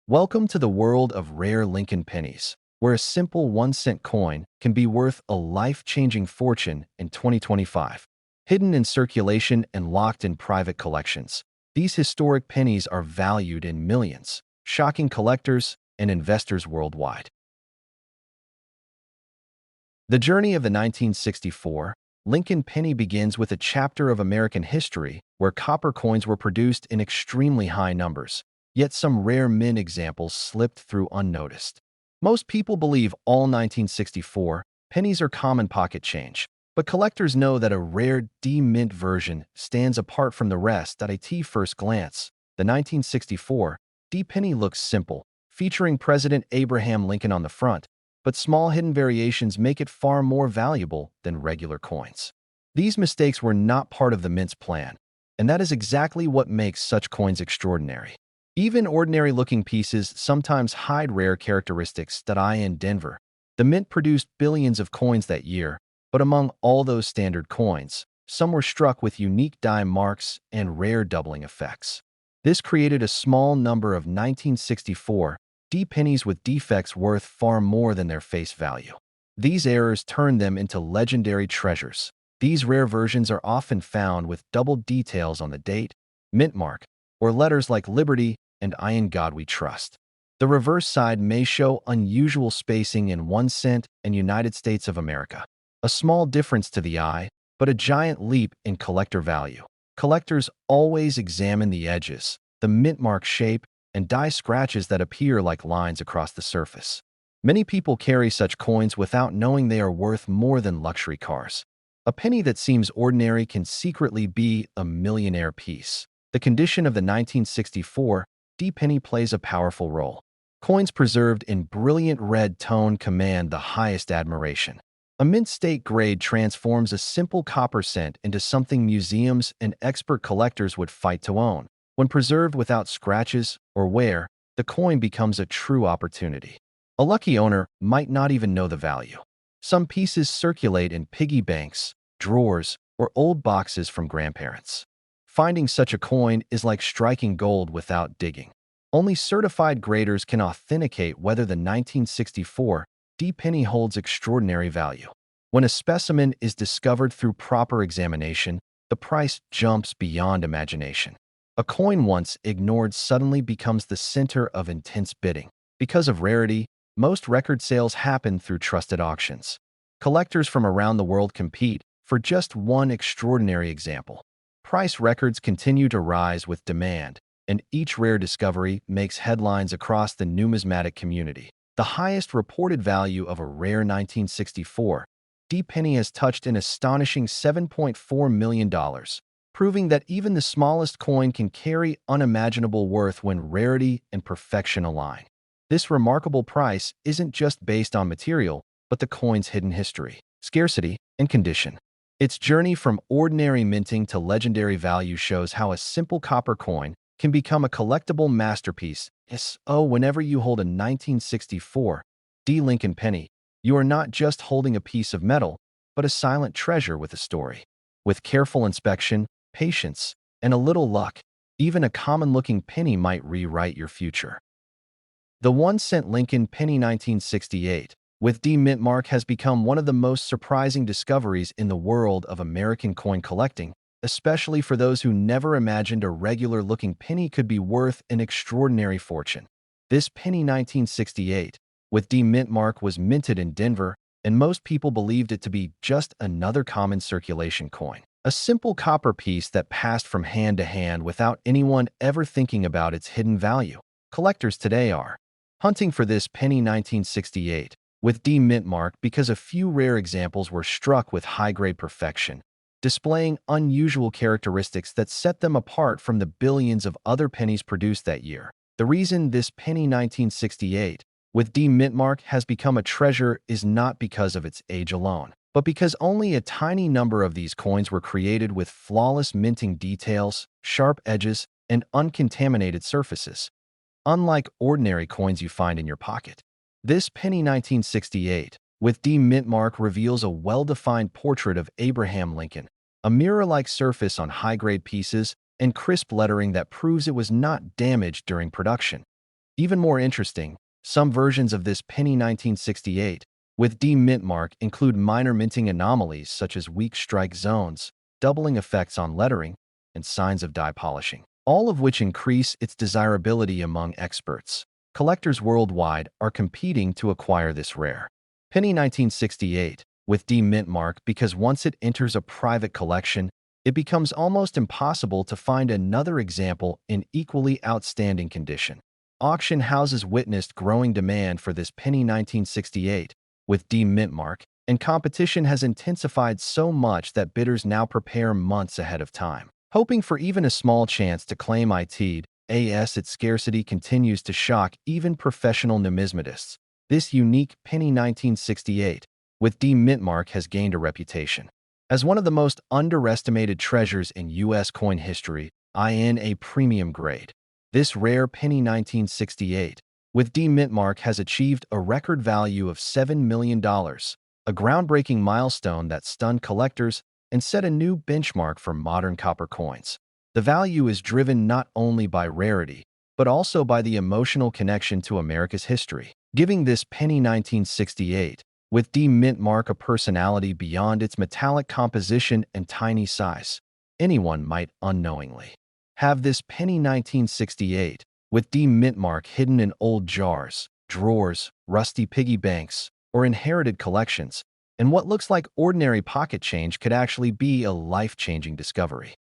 Welcome to the world of rare Lincoln pennies, where a simple 1-cent coin can be worth a life-changing fortune in 2025. Hidden in circulation and locked in private collections, these historic pennies are valued in millions, shocking collectors and investors worldwide. The journey of the 1964 Lincoln penny begins with a chapter of American history where copper coins were produced in extremely high numbers, yet some rare mint examples slipped through unnoticed. Most people believe all 1964 pennies are common pocket change, but collectors know that a rare D-mint version stands apart from the rest. At a first glance, the 1964 D-penny looks simple, featuring President Abraham Lincoln on the front, but small hidden variations make it far more valuable than regular coins. These mistakes were not part of the mint's plan, and that is exactly what makes such coins extraordinary. Even ordinary-looking pieces sometimes hide rare characteristics. In Denver, the mint produced billions of coins that year, but among all those standard coins, some were struck with unique dime marks and rare doubling effects. This created a small number of 1964 D-pennies with defects worth far more than their face value. These errors turned them into legendary treasures. These rare versions are often found with double details on the date, mint mark, or letters like Liberty and I in God We Trust. The reverse side may show unusual spacing in 1 cent and United States of America. A small difference to the eye, but a giant leap in collector value. Collectors always examine the edges, the mint mark shape, and die scratches that appear like lines across the surface. Many people carry such coins without knowing they are worth more than luxury cars. A penny that seems ordinary can secretly be a millionaire piece. The condition of the 1964 D-penny plays a powerful role. Coins preserved in brilliant red tone command the highest admiration. A mint state grade transforms a simple copper cent into something museums and expert collectors would fight to own. When preserved without scratches or wear, the coin becomes a true opportunity. A lucky owner might not even know the value. Some pieces circulate in piggy banks, drawers, or old boxes from grandparents. Finding such a coin is like striking gold without digging. Only certified graders can authenticate whether the 1964 D-penny holds extraordinary value. When a specimen is discovered through proper examination, the price jumps beyond imagination. A coin once ignored suddenly becomes the center of intense bidding. Because of rarity, most record sales happen through trusted auctions. Collectors from around the world compete for just one extraordinary example. Price records continue to rise with demand, and each rare discovery makes headlines across the numismatic community. The highest reported value of a rare 1964 D-penny has touched an astonishing $7.4 million, proving that even the smallest coin can carry unimaginable worth when rarity and perfection align. This remarkable price isn't just based on material, but the coin's hidden history, scarcity, and condition. Its journey from ordinary minting to legendary value shows how a simple copper coin can become a collectible masterpiece. Whenever you hold a 1964 D Lincoln penny, you are not just holding a piece of metal, but a silent treasure with a story. With careful inspection, patience, and a little luck, even a common-looking penny might rewrite your future. The 1-cent Lincoln penny 1968 with D-mint mark has become one of the most surprising discoveries in the world of American coin collecting, especially for those who never imagined a regular-looking penny could be worth an extraordinary fortune. This penny 1968 with D-mint mark was minted in Denver, and most people believed it to be just another common circulation coin. A simple copper piece that passed from hand to hand without anyone ever thinking about its hidden value. Collectors today are hunting for this penny 1968 with D-mint mark because a few rare examples were struck with high-grade perfection, displaying unusual characteristics that set them apart from the billions of other pennies produced that year. The reason this penny 1968 with D-mint mark has become a treasure is not because of its age alone, but because only a tiny number of these coins were created with flawless minting details, sharp edges, and uncontaminated surfaces. Unlike ordinary coins you find in your pocket, this penny 1968 with D-mint mark reveals a well-defined portrait of Abraham Lincoln, a mirror-like surface on high-grade pieces, and crisp lettering that proves it was not damaged during production. Even more interesting, some versions of this penny 1968 with D mint mark include minor minting anomalies such as weak strike zones, doubling effects on lettering, and signs of die polishing, all of which increase its desirability among experts. Collectors worldwide are competing to acquire this rare penny 1968 with D mint mark because once it enters a private collection, it becomes almost impossible to find another example in equally outstanding condition. Auction houses witnessed growing demand for this penny 1968 with D mint mark, and competition has intensified so much that bidders now prepare months ahead of time, hoping for even a small chance to claim it. Its scarcity continues to shock even professional numismatists. This unique penny 1968 with D mint mark has gained a reputation as one of the most underestimated treasures in U.S. coin history, in a premium grade. This rare penny 1968 with D mint mark has achieved a record value of $7 million, a groundbreaking milestone that stunned collectors and set a new benchmark for modern copper coins. The value is driven not only by rarity, but also by the emotional connection to America's history, giving this penny 1968 with D mint mark a personality beyond its metallic composition and tiny size. Anyone might unknowingly have this penny 1968 with D mint mark hidden in old jars, drawers, rusty piggy banks, or inherited collections, and what looks like ordinary pocket change could actually be a life-changing discovery.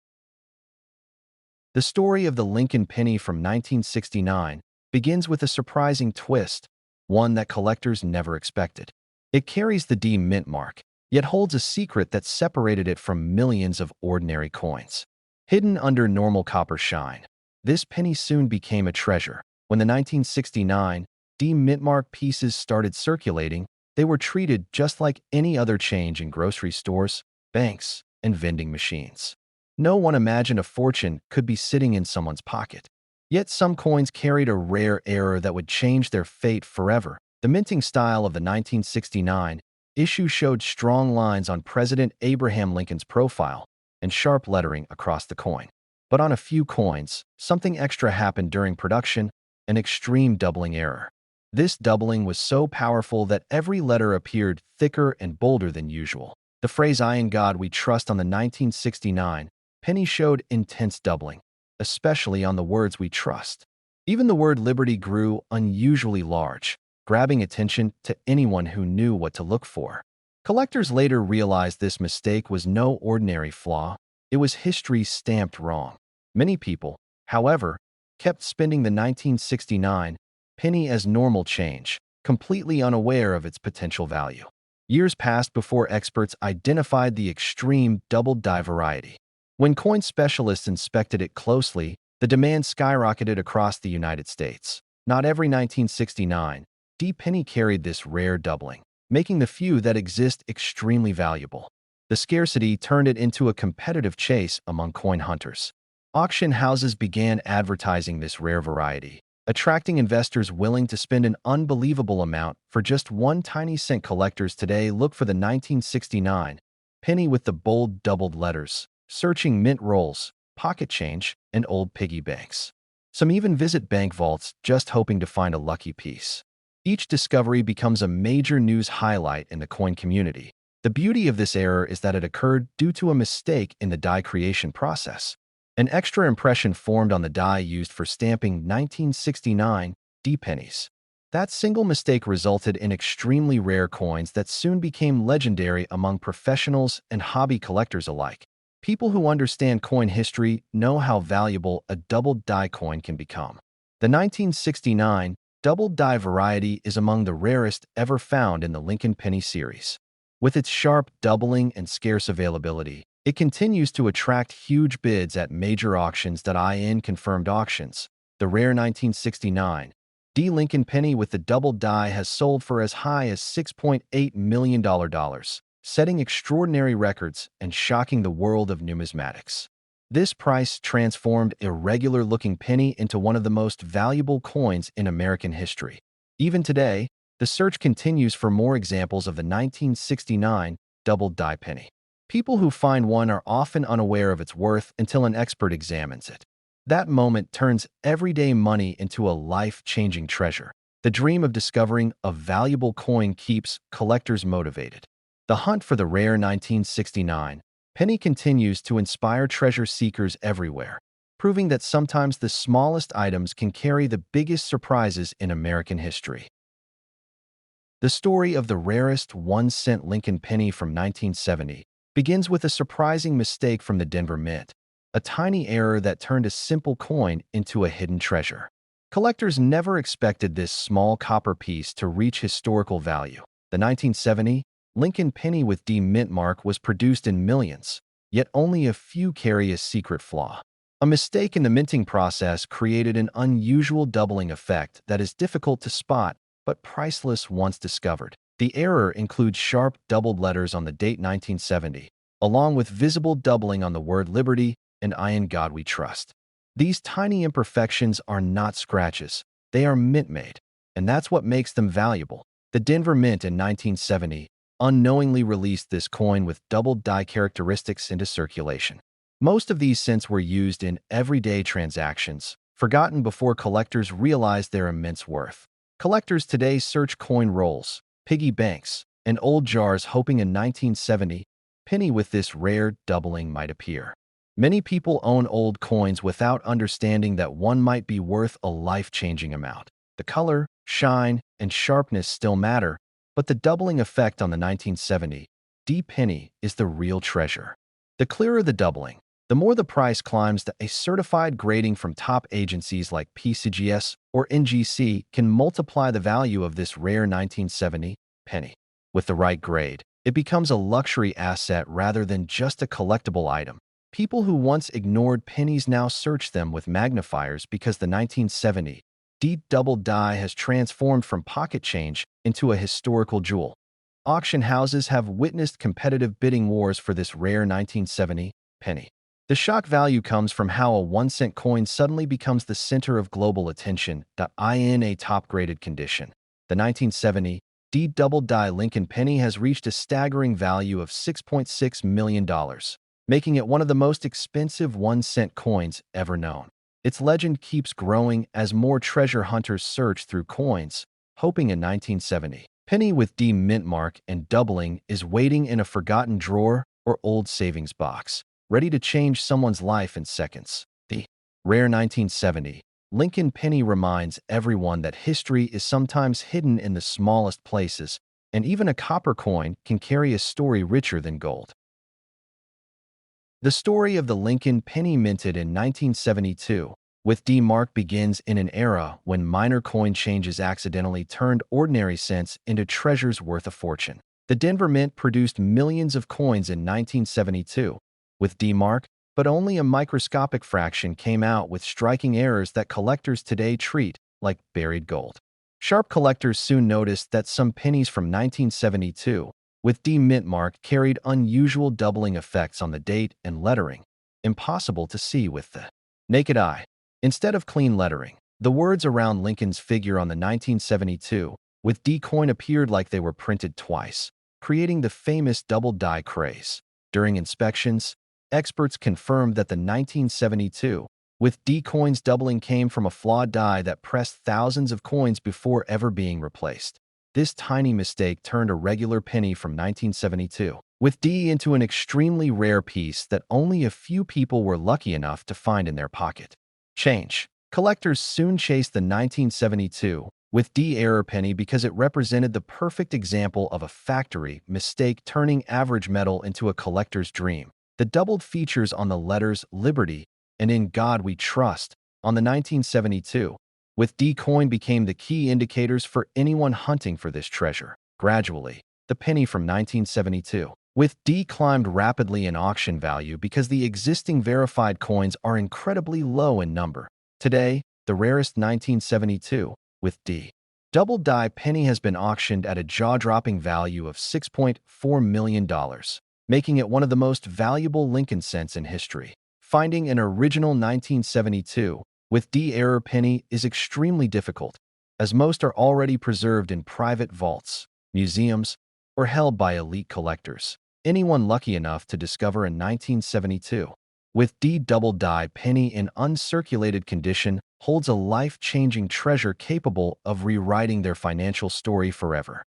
The story of the Lincoln penny from 1969 begins with a surprising twist, one that collectors never expected. It carries the D mint mark, yet holds a secret that separated it from millions of ordinary coins. Hidden under normal copper shine, this penny soon became a treasure. When the 1969 D mint mark pieces started circulating, they were treated just like any other change in grocery stores, banks, and vending machines. No one imagined a fortune could be sitting in someone's pocket. Yet some coins carried a rare error that would change their fate forever. The minting style of the 1969 issue showed strong lines on President Abraham Lincoln's profile and sharp lettering across the coin. But on a few coins, something extra happened during production, an extreme doubling error. This doubling was so powerful that every letter appeared thicker and bolder than usual. The phrase "In God We Trust" on the 1969 penny showed intense doubling, especially on the words "we trust." Even the word "liberty" grew unusually large, grabbing attention to anyone who knew what to look for. Collectors later realized this mistake was no ordinary flaw, it was history stamped wrong. Many people, however, kept spending the 1969 penny as normal change, completely unaware of its potential value. Years passed before experts identified the extreme double die variety. When coin specialists inspected it closely, the demand skyrocketed across the United States. Not every 1969 D penny carried this rare doubling, making the few that exist extremely valuable. The scarcity turned it into a competitive chase among coin hunters. Auction houses began advertising this rare variety, attracting investors willing to spend an unbelievable amount for just one tiny cent. Collectors today look for the 1969 penny with the bold doubled letters, searching mint rolls, pocket change, and old piggy banks. Some even visit bank vaults just hoping to find a lucky piece. Each discovery becomes a major news highlight in the coin community. The beauty of this error is that it occurred due to a mistake in the die creation process. An extra impression formed on the die used for stamping 1969 D pennies. That single mistake resulted in extremely rare coins that soon became legendary among professionals and hobby collectors alike. People who understand coin history know how valuable a doubled die coin can become. The 1969 doubled die variety is among the rarest ever found in the Lincoln penny series. With its sharp doubling and scarce availability, it continues to attract huge bids at major auctions. In confirmed auctions, the rare 1969 D Lincoln penny with the doubled die has sold for as high as $6.8 million, setting extraordinary records and shocking the world of numismatics. This price transformed a regular-looking penny into one of the most valuable coins in American history. Even today, the search continues for more examples of the 1969 doubled die penny. People who find one are often unaware of its worth until an expert examines it. That moment turns everyday money into a life-changing treasure. The dream of discovering a valuable coin keeps collectors motivated. The hunt for the rare 1969 penny continues to inspire treasure seekers everywhere, proving that sometimes the smallest items can carry the biggest surprises in American history. The story of the rarest 1-cent Lincoln penny from 1970 begins with a surprising mistake from the Denver Mint, a tiny error that turned a simple coin into a hidden treasure. Collectors never expected this small copper piece to reach historical value. The 1970 Lincoln penny with D mintmark was produced in millions, yet only a few carry a secret flaw. A mistake in the minting process created an unusual doubling effect that is difficult to spot but priceless once discovered. The error includes sharp doubled letters on the date 1970, along with visible doubling on the word liberty and I in God we trust. These tiny imperfections are not scratches, they are mint-made, and that's what makes them valuable. The Denver Mint in 1970 unknowingly released this coin with doubled die characteristics into circulation. Most of these cents were used in everyday transactions, forgotten before collectors realized their immense worth. Collectors today search coin rolls, piggy banks, and old jars hoping a 1970 penny with this rare doubling might appear. Many people own old coins without understanding that one might be worth a life-changing amount. The color, shine, and sharpness still matter, but the doubling effect on the 1970 D penny is the real treasure. The clearer the doubling, the more the price climbs. A certified grading from top agencies like PCGS or NGC can multiply the value of this rare 1970 penny. With the right grade, it becomes a luxury asset rather than just a collectible item. People who once ignored pennies now search them with magnifiers because the 1970 D double die has transformed from pocket change into a historical jewel. Auction houses have witnessed competitive bidding wars for this rare 1970 penny. The shock value comes from how a 1-cent coin suddenly becomes the center of global attention. In a top-graded condition, the 1970 D double die Lincoln penny has reached a staggering value of $6.6 million, making it one of the most expensive 1-cent coins ever known. Its legend keeps growing as more treasure hunters search through coins, hoping a 1970 penny with D mintmark and doubling is waiting in a forgotten drawer or old savings box, ready to change someone's life in seconds. The rare 1970 Lincoln penny reminds everyone that history is sometimes hidden in the smallest places, and even a copper coin can carry a story richer than gold. The story of the Lincoln penny minted in 1972 with D mark begins in an era when minor coin changes accidentally turned ordinary cents into treasures worth a fortune. The Denver Mint produced millions of coins in 1972 with D mark, but only a microscopic fraction came out with striking errors that collectors today treat like buried gold. Sharp collectors soon noticed that some pennies from 1972 with D mintmark carried unusual doubling effects on the date and lettering, impossible to see with the naked eye. Instead of clean lettering, the words around Lincoln's figure on the 1972 with D coin appeared like they were printed twice, creating the famous double die craze. During inspections, experts confirmed that the 1972 with D coins doubling came from a flawed die that pressed thousands of coins before ever being replaced. This tiny mistake turned a regular penny from 1972 with D into an extremely rare piece that only a few people were lucky enough to find in their pocket. Change. Collectors soon chased the 1972 with D error penny because it represented the perfect example of a factory mistake turning average metal into a collector's dream. The doubled features on the letters Liberty and In God We Trust on the 1972 with D coin became the key indicators for anyone hunting for this treasure. Gradually, the penny from 1972 with D climbed rapidly in auction value because the existing verified coins are incredibly low in number. Today, the rarest 1972 with D double die penny has been auctioned at a jaw-dropping value of $6.4 million, making it one of the most valuable Lincoln cents in history. Finding an original 1972 with D error penny is extremely difficult, as most are already preserved in private vaults, museums, or held by elite collectors. Anyone lucky enough to discover a 1972 with D double die penny in uncirculated condition holds a life-changing treasure capable of rewriting their financial story forever.